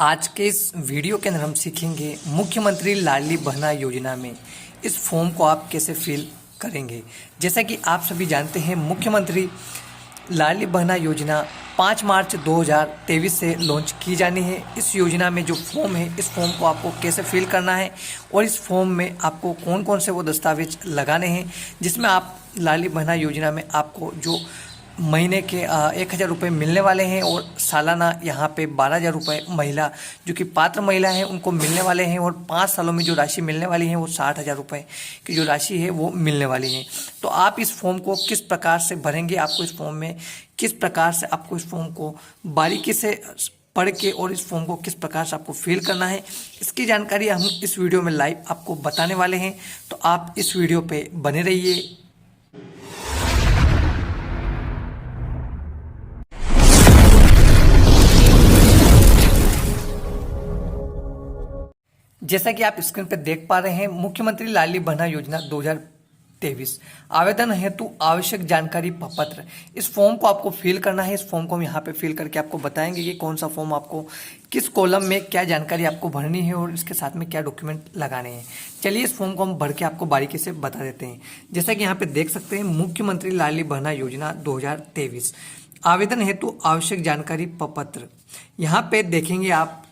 आज के इस वीडियो के अंदर हम सीखेंगे मुख्यमंत्री लाडली बहना योजना में इस फॉर्म को आप कैसे फिल करेंगे। जैसा कि आप सभी जानते हैं, मुख्यमंत्री लाडली बहना योजना 5 मार्च 2023 से लॉन्च की जानी है। इस योजना में जो फॉर्म है, इस फॉर्म को आपको कैसे फिल करना है और इस फॉर्म में आपको कौन कौन से वो दस्तावेज लगाने हैं, जिसमें आप लाडली बहना योजना में आपको जो महीने के 1,000 रुपये मिलने वाले हैं और सालाना यहाँ पे 12,000 रुपये महिला जो कि पात्र महिला हैं उनको मिलने वाले हैं, और 5 सालों में जो राशि मिलने वाली है वो 60,000 रुपये की जो राशि है वो मिलने वाली है। तो आप इस फॉर्म को किस प्रकार से भरेंगे, आपको इस फॉर्म में किस प्रकार से आपको इस फॉर्म को बारीकी से पढ़ के और इस फॉर्म को किस प्रकार से आपको फिल करना है, इसकी जानकारी हम इस वीडियो में लाइव आपको बताने वाले हैं। तो आप इस वीडियो पे बने रहिए। जैसा कि आप स्क्रीन पर देख पा रहे हैं, मुख्यमंत्री लाडली बहना योजना 2023 आवेदन हेतु आवश्यक जानकारी पत्र, इस फॉर्म को आपको फिल करना है। इस फॉर्म को हम यहाँ पे फिल करके आपको बताएंगे कि कौन सा फॉर्म आपको किस कॉलम में क्या जानकारी आपको भरनी है और इसके साथ में क्या डॉक्यूमेंट लगाने हैं। चलिए इस फॉर्म को हम भर के आपको बारीकी से बता देते हैं। जैसा कि यहाँ पे देख सकते हैं, मुख्यमंत्री लाडली बहना योजना 2023 आवेदन हेतु आवश्यक जानकारी पत्र। यहाँ पे देखेंगे आप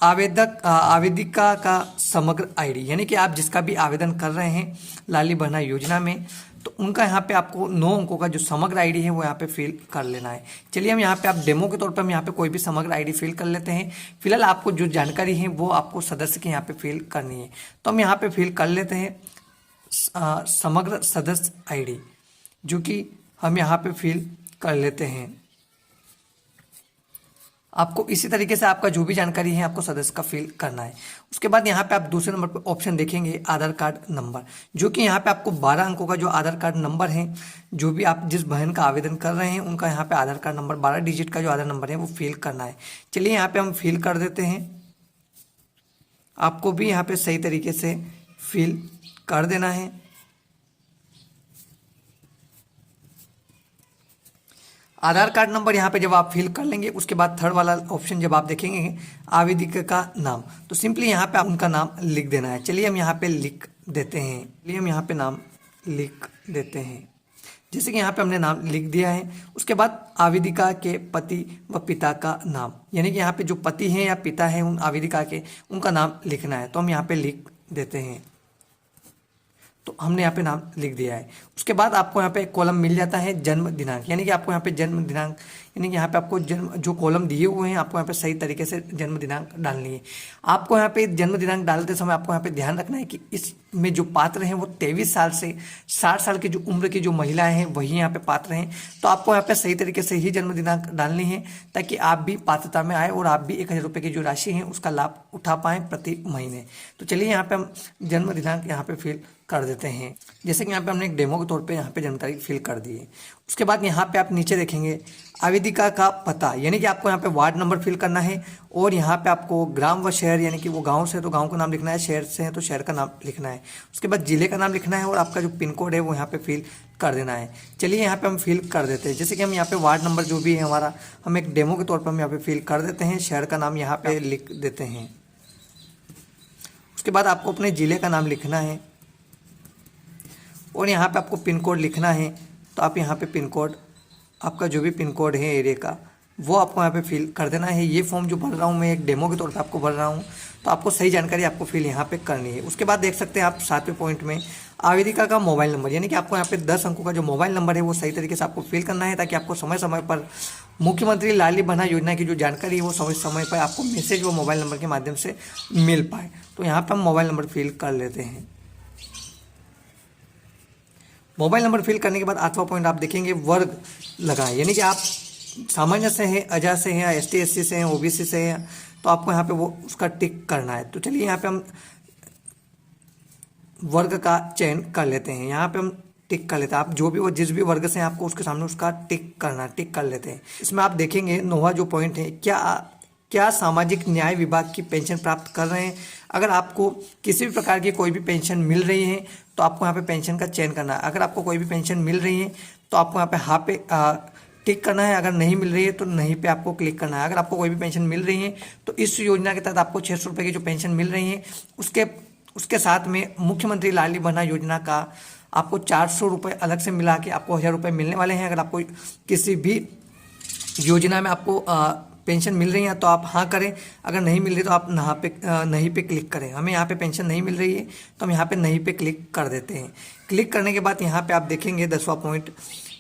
आवेदिका का समग्र आईडी, यानी कि आप जिसका भी आवेदन कर रहे हैं लाडली बहना योजना में, तो उनका यहाँ पे आपको 9 अंकों का जो समग्र आईडी है वो यहाँ पे फिल कर लेना है। चलिए हम यहाँ पे आप डेमो के तौर पर हम यहाँ पे कोई भी समग्र आईडी फिल कर लेते हैं। फिलहाल आपको जो जानकारी है वो आपको सदस्य के यहाँ पे फिल करनी है, तो हम यहाँ पे फिल कर लेते हैं समग्र सदस्य आईडी, जो कि हम यहाँ पे फिल कर लेते हैं। आपको इसी तरीके से आपका जो भी जानकारी है आपको सदस्य का फिल करना है। उसके बाद यहाँ पे आप दूसरे नंबर पर ऑप्शन देखेंगे आधार कार्ड नंबर, जो कि यहाँ पे आपको 12 अंकों का जो आधार कार्ड नंबर है, जो भी आप जिस बहन का आवेदन कर रहे हैं उनका यहाँ पे आधार कार्ड नंबर 12 डिजिट का जो आधार नंबर है वो फिल करना है। चलिए यहाँ पे हम फिल कर देते हैं। आपको भी यहाँ पे सही तरीके से फिल कर देना है। आधार कार्ड नंबर यहाँ पे जब आप फिल कर लेंगे, उसके बाद थर्ड वाला ऑप्शन जब आप देखेंगे आवेदिका का नाम, तो सिंपली यहाँ पे आप उनका नाम लिख देना है। चलिए हम यहाँ पे लिख देते हैं। चलिए हम यहाँ पे नाम लिख देते हैं। जैसे कि यहाँ पे हमने नाम लिख दिया है, उसके बाद आवेदिका के पति व पिता का नाम, यानी कि यहाँ पे जो पति हैं या पिता हैं उन आवेदिका के, उनका नाम लिखना है, तो हम यहाँ पे लिख देते हैं। तो हमने यहाँ पे नाम लिख दिया है। उसके बाद आपको यहाँ पे कॉलम मिल जाता है जन्म दिनांक, यानी कि आपको यहाँ पे जन्म दिनांक, यानी कि यहाँ पे आपको जन्म जो कॉलम दिए हुए हैं आपको यहाँ पे सही तरीके से जन्म दिनांक डालनी है। आपको यहाँ पे जन्म दिनांक डालते समय आपको यहाँ पे ध्यान रखना है कि इसमें जो पात्र हैं वो 23 साल से 60 साल की जो उम्र की जो महिलाएं हैं वही यहाँ पे पात्र हैं। तो आपको यहाँ पे सही तरीके से ही जन्म दिनांक डालनी है, ताकि आप भी पात्रता में आए और आप भी 1,000 रुपये की जो राशि है उसका लाभ उठा पाएँ प्रति महीने। तो चलिए यहाँ पे हम जन्म दिनांक यहाँ पे फिल कर देते हैं। जैसे कि यहाँ पे हमने एक डेमो के तौर पे यहाँ पे जन्म तारीख फिल कर दी है। उसके बाद यहाँ पे आप नीचे देखेंगे आवेदिका का पता, यानी कि आपको यहाँ पे वार्ड नंबर फिल करना है, और यहाँ पे आपको ग्राम व शहर, यानी कि वो गांव से है तो गांव का नाम लिखना है, शहर से है तो शहर का नाम लिखना है। उसके बाद जिले का नाम लिखना है और आपका जो पिन कोड है वो यहाँ पे फिल कर देना है। चलिए यहाँ पे हम फिल कर देते हैं। जैसे कि हम यहाँ पे वार्ड नंबर जो भी है हमारा, हम एक डेमो के तौर पर हम यहाँ पे फिल कर देते हैं। शहर का नाम यहाँ पे लिख देते हैं। उसके बाद आपको अपने जिले का नाम लिखना है और यहाँ पे आपको पिन कोड लिखना है। तो आप यहाँ पे पिन कोड, आपका जो भी पिन कोड है एरिया का, वो आपको यहाँ पे फिल कर देना है। ये फॉर्म जो भर रहा हूँ मैं एक डेमो के तौर पे आपको भर रहा हूँ, तो आपको सही जानकारी आपको फिल यहाँ पे करनी है। उसके बाद देख सकते हैं आप 7वें पॉइंट में आवेदिका का मोबाइल नंबर, यानी कि आपको यहाँ पे 10 अंकों का जो मोबाइल नंबर है वो सही तरीके से आपको फिल करना है, ताकि आपको समय समय पर मुख्यमंत्री लाडली बहना योजना की जो जानकारी है वो समय समय पर आपको मैसेज व मोबाइल नंबर के माध्यम से मिल पाए। तो यहाँ पर हम मोबाइल नंबर फिल कर लेते हैं। मोबाइल नंबर फिल करने के बाद 8वां पॉइंट आप देखेंगे वर्ग लगाएं, यानी कि आप सामान्य से हैं, अजा से हैं, ST SC से हैं, OBC से हैं, तो आपको यहाँ पे वो उसका टिक करना है। तो चलिए यहाँ पे हम वर्ग का चयन कर लेते हैं। यहाँ पे हम टिक कर लेते हैं। आप जो भी वो जिस भी वर्ग से हैं आपको उसके सामने उसका टिक करना, टिक कर लेते हैं। इसमें आप देखेंगे 9वां जो पॉइंट है, क्या सामाजिक न्याय विभाग की पेंशन प्राप्त कर रहे हैं। अगर आपको किसी भी प्रकार की कोई भी पेंशन मिल रही है तो आपको यहाँ पे पेंशन का चयन करना है। अगर आपको कोई भी पेंशन मिल रही है तो आपको यहाँ पे हाँ पे टिक करना है, अगर नहीं मिल रही है तो नहीं पे आपको क्लिक करना है। अगर आपको कोई भी पेंशन मिल रही है तो इस योजना के तहत आपको 600 रुपये की जो पेंशन मिल रही है उसके साथ में मुख्यमंत्री लाडली बहना योजना का आपको 400 रुपये अलग से मिला के आपको 1000 रुपये मिलने वाले हैं। अगर आपको किसी भी योजना में आपको पेंशन मिल रही है तो आप हाँ करें, अगर नहीं मिल रही तो आप नहीं पे क्लिक करें। हमें यहाँ पे पेंशन नहीं मिल रही है तो हम यहाँ पे नहीं पे क्लिक कर देते हैं। क्लिक करने के बाद यहाँ पे आप देखेंगे 10वां पॉइंट,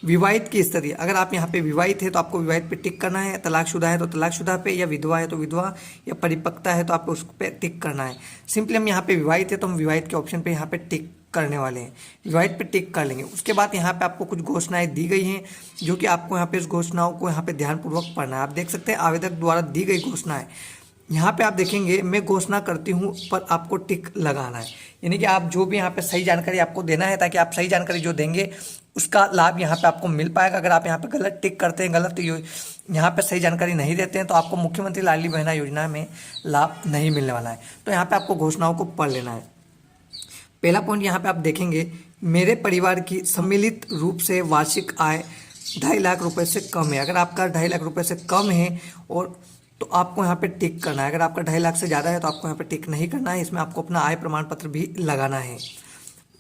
विवाहित की स्थिति। अगर आप यहाँ पे विवाहित है तो आपको विवाहित पे टिक करना है, तलाकशुदा है तो तलाकशुदा पे, या विधवा है तो विधवा, या परिपक्वता है तो आपको उस पर टिक करना है। सिंपली हम यहाँ पे विवाहित है तो हम विवाहित के ऑप्शन पे यहाँ पे टिक करने वाले हैं, विवाहित पे टिक कर लेंगे। उसके बाद यहाँ पे आपको कुछ घोषणाएं दी गई हैं जो कि आपको यहाँ पे इस घोषणाओं को यहाँ पे ध्यानपूर्वक पढ़ना है। आप देख सकते हैं आवेदक द्वारा दी गई घोषणाएं। यहाँ पे आप देखेंगे मैं घोषणा करती हूँ पर आपको टिक लगाना है, यानी कि आप जो भी यहाँ पे सही जानकारी आपको देना है ताकि आप सही जानकारी जो देंगे उसका लाभ यहाँ पे आपको मिल पाएगा। अगर आप यहाँ पे गलत टिक करते हैं, गलत यहाँ पे सही जानकारी नहीं देते हैं तो आपको मुख्यमंत्री लाडली बहना योजना में लाभ नहीं मिलने वाला है। तो यहाँ पे आपको घोषणाओं को पढ़ लेना है। पहला पॉइंट यहाँ पे आप देखेंगे, मेरे परिवार की सम्मिलित रूप से वार्षिक आय 2.5 लाख रुपए से कम है। अगर आपका 2.5 लाख रुपए से कम है और तो आपको यहाँ पे टिक करना है। अगर आपका 2.5 लाख से ज़्यादा है तो आपको यहाँ पे टिक नहीं करना है, इसमें आपको अपना आय प्रमाण पत्र भी लगाना है।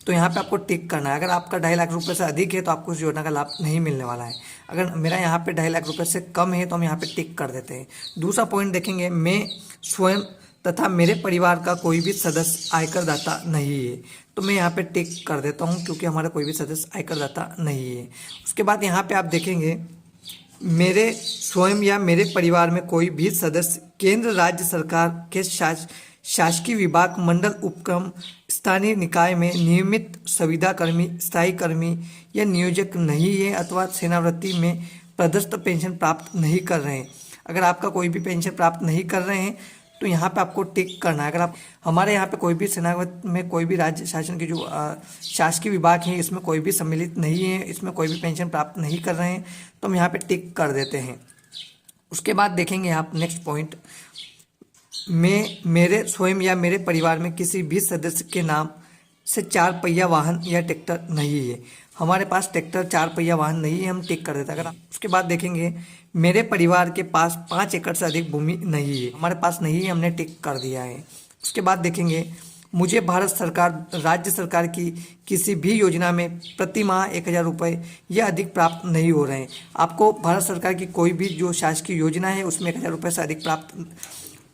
तो यहाँ पे आपको टिक करना है। अगर आपका 2.5 लाख रुपए से अधिक है तो आपको उस योजना का लाभ नहीं मिलने वाला है। अगर मेरा यहाँ पे 2.5 लाख रुपए से कम है तो हम यहाँ पे टिक कर देते हैं। दूसरा पॉइंट देखेंगे, मैं स्वयं तथा मेरे परिवार का कोई भी सदस्य आयकर दाता नहीं है, तो मैं यहाँ पे टिक कर देता हूँ क्योंकि हमारा कोई भी सदस्य आयकर दाता नहीं है। उसके बाद यहाँ पे आप देखेंगे, मेरे स्वयं या मेरे परिवार में कोई भी सदस्य केंद्र राज्य सरकार के शासकीय विभाग, मंडल, उपक्रम, स्थानीय निकाय में नियमित संविदा कर्मी, स्थायी कर्मी या नियोजक नहीं है अथवा सेवानिवृत्ति में प्रदत्त पेंशन प्राप्त नहीं कर रहे हैं। अगर आपका कोई भी पेंशन प्राप्त नहीं कर रहे हैं तो यहाँ पे आपको टिक करना है। अगर आप हमारे यहाँ पे कोई भी सेवानिवृत्त में कोई भी राज्य शासन के जो शासकीय विभाग हैं इसमें कोई भी सम्मिलित नहीं है, इसमें कोई भी पेंशन प्राप्त नहीं कर रहे हैं तो हम यहाँ पे टिक कर देते हैं। उसके बाद देखेंगे आप नेक्स्ट पॉइंट, मेरे स्वयं या मेरे परिवार में किसी भी सदस्य के नाम से 4 पहिया वाहन या ट्रैक्टर नहीं है। हमारे पास ट्रैक्टर 4 पहिया वाहन नहीं है, हम टिक कर देते हैं। अगर उसके बाद देखेंगे, मेरे परिवार के पास 5 एकड़ से अधिक भूमि नहीं है, हमारे पास नहीं है, हमने टिक कर दिया है। उसके बाद देखेंगे, मुझे भारत सरकार, राज्य सरकार की किसी भी योजना में प्रति माह 1000 रुपये या अधिक प्राप्त नहीं हो रहे हैं। आपको भारत सरकार की कोई भी जो शासकीय योजना है उसमें 1000 रुपये से अधिक प्राप्त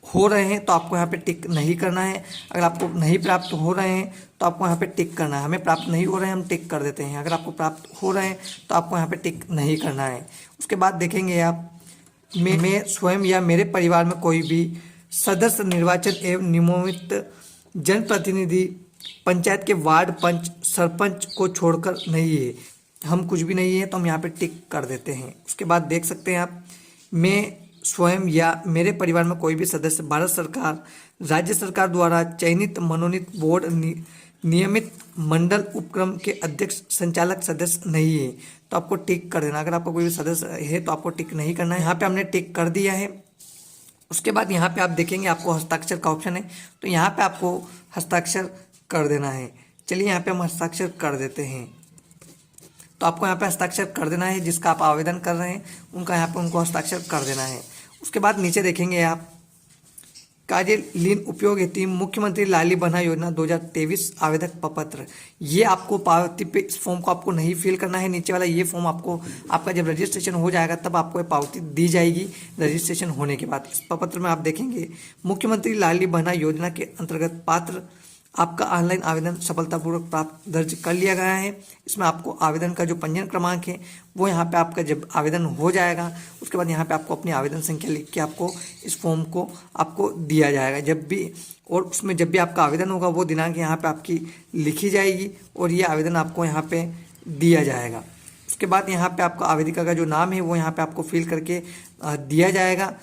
हो रहे हैं तो आपको यहाँ पे टिक नहीं करना है। अगर आपको नहीं प्राप्त हो रहे हैं तो आपको यहाँ पे टिक करना है। हमें प्राप्त नहीं हो रहे हैं, हम टिक कर देते हैं। अगर आपको प्राप्त हो रहे हैं तो आपको यहाँ पे टिक नहीं करना है। उसके बाद देखेंगे आप, मैं स्वयं या मेरे परिवार में कोई भी सदस्य निर्वाचन एवं नियमित जनप्रतिनिधि पंचायत के वार्ड पंच, सरपंच को छोड़कर नहीं है, हम कुछ भी नहीं है तो हम यहाँ पे टिक कर देते हैं। उसके बाद देख सकते हैं आप, मैं स्वयं या मेरे परिवार में कोई भी सदस्य भारत सरकार, राज्य सरकार द्वारा चयनित मनोनीत बोर्ड, नियमित मंडल, उपक्रम के अध्यक्ष, संचालक सदस्य नहीं है तो आपको टिक कर देना। अगर आपका कोई भी सदस्य है तो आपको टिक नहीं करना है। यहाँ पे हमने टिक कर दिया है। उसके बाद यहाँ पे आप देखेंगे आपको हस्ताक्षर का ऑप्शन है तो यहाँ पे आपको हस्ताक्षर कर देना है। चलिए यहाँ पे हम हस्ताक्षर कर देते हैं। तो आपको यहाँ पे हस्ताक्षर कर देना है, जिसका आप आवेदन कर रहे हैं उनका यहाँ पे उनको हस्ताक्षर कर देना है। उसके बाद नीचे देखेंगे आप, कार्यलीन उपयोग हेतु मुख्यमंत्री लाडली बहना योजना 2023 आवेदक प्रपत्र। ये आपको पावती पे, इस फॉर्म को आपको नहीं फिल करना है। नीचे वाला ये फॉर्म आपको, आपका जब रजिस्ट्रेशन हो जाएगा तब आपको ये पावती दी जाएगी रजिस्ट्रेशन होने के बाद। इस प्रपत्र में आप देखेंगे, मुख्यमंत्री लाडली बहना योजना के अंतर्गत पात्र आपका ऑनलाइन आवेदन सफलतापूर्वक प्राप्त दर्ज कर लिया गया है। इसमें आपको आवेदन का जो पंजीयन क्रमांक है वो यहाँ पे आपका जब आवेदन हो जाएगा उसके बाद यहाँ पे आपको अपनी आवेदन संख्या लिख के आपको इस फॉर्म को आपको दिया जाएगा जब भी, और उसमें जब भी आपका आवेदन होगा वो दिनांक यहाँ पे आपकी लिखी जाएगी और ये आवेदन आपको यहाँ पे दिया जाएगा। उसके बाद यहाँ पे आपका आवेदिका का जो नाम है वो यहाँ पे आपको फिल करके दिया जाएगा।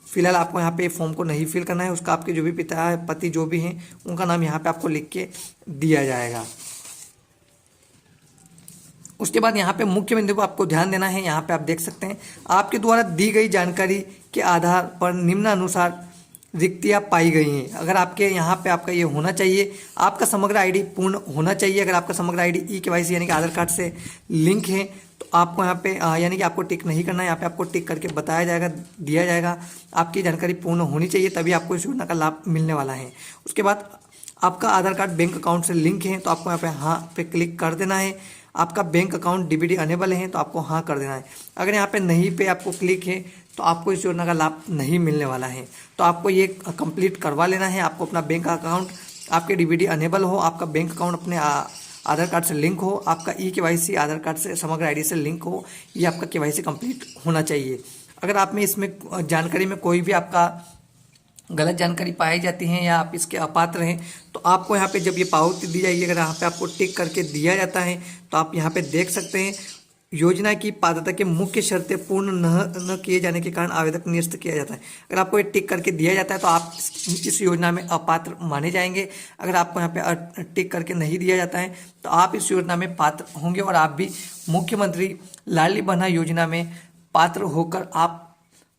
फिलहाल आपको यहाँ पे फॉर्म को नहीं फिल करना है, उसका आपके जो भी पिता है, पति जो भी हैं उनका नाम यहाँ पे आपको लिख के दिया जाएगा। उसके बाद यहाँ पे मुख्य बिंदु को आपको ध्यान देना है। यहाँ पे आप देख सकते हैं, आपके द्वारा दी गई जानकारी के आधार पर निम्नानुसार रिक्तियाँ पाई गई हैं। अगर आपके यहाँ पे आपका ये होना चाहिए, आपका समग्र आईडी पूर्ण होना चाहिए। अगर आपका समग्र आईडी ई-केवाईसी यानी कि आधार कार्ड से लिंक है तो आपको यहाँ पे यानी कि आपको टिक नहीं करना है। यहाँ पे आपको टिक करके बताया जाएगा, दिया जाएगा। आपकी जानकारी पूर्ण होनी चाहिए, तभी आपको इस योजना का लाभ मिलने वाला है। उसके बाद आपका आधार कार्ड बैंक अकाउंट से लिंक है तो आपको यहाँ पे हाँ पे क्लिक कर देना है। आपका बैंक अकाउंट डीबीडी अनेबल है तो आपको हाँ कर देना है। अगर यहाँ पे नहीं पे आपको क्लिक है तो आपको इस योजना का लाभ नहीं मिलने वाला है। तो आपको ये कंप्लीट करवा लेना है। आपको अपना बैंक अकाउंट, आपके डीबीडी अनेबल हो, आपका बैंक अकाउंट अपने आधार कार्ड से लिंक हो, आपका ई-केवाईसी आधार कार्ड से समग्र आईडी से लिंक हो, ये आपका केवाईसी कंप्लीट होना चाहिए। अगर आप में इसमें जानकारी में कोई भी आपका गलत जानकारी पाई जाती है या आप इसके अपात्र हैं तो आपको यहाँ पे जब ये पावती दी जाएगी, अगर यहाँ पे आपको टिक करके दिया जाता है तो आप यहाँ पे देख सकते हैं योजना की पात्रता के मुख्य शर्तें पूर्ण न किए जाने के कारण आवेदक निरस्त किया जाता है। अगर आपको ये टिक करके दिया जाता है तो आप इस योजना में अपात्र माने जाएंगे। अगर आपको यहाँ पे टिक करके नहीं दिया जाता है तो आप इस योजना में पात्र होंगे और आप भी मुख्यमंत्री लाडली बन्धन योजना में पात्र होकर आप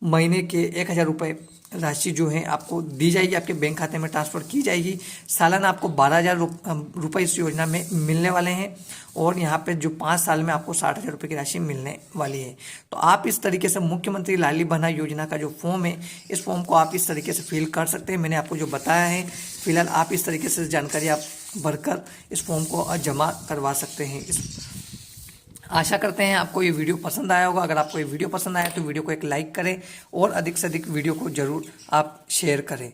महीने के 1,000 रुपये राशि जो है आपको दी जाएगी, आपके बैंक खाते में ट्रांसफर की जाएगी। सालाना आपको 12,000 रुपये इस योजना में मिलने वाले हैं और यहाँ पे जो 5 साल में आपको 60,000 रुपये की राशि मिलने वाली है। तो आप इस तरीके से मुख्यमंत्री लाडली बन्धन योजना का जो फॉर्म है, इस फॉर्म को आप इस तरीके से फिल कर सकते हैं। मैंने आपको जो बताया है, फिलहाल आप इस तरीके से जानकारी आप भरकर इस फॉर्म को जमा करवा सकते हैं। आशा करते हैं आपको ये वीडियो पसंद आया होगा। अगर आपको ये वीडियो पसंद आया तो वीडियो को एक लाइक करें और अधिक से अधिक वीडियो को ज़रूर आप शेयर करें।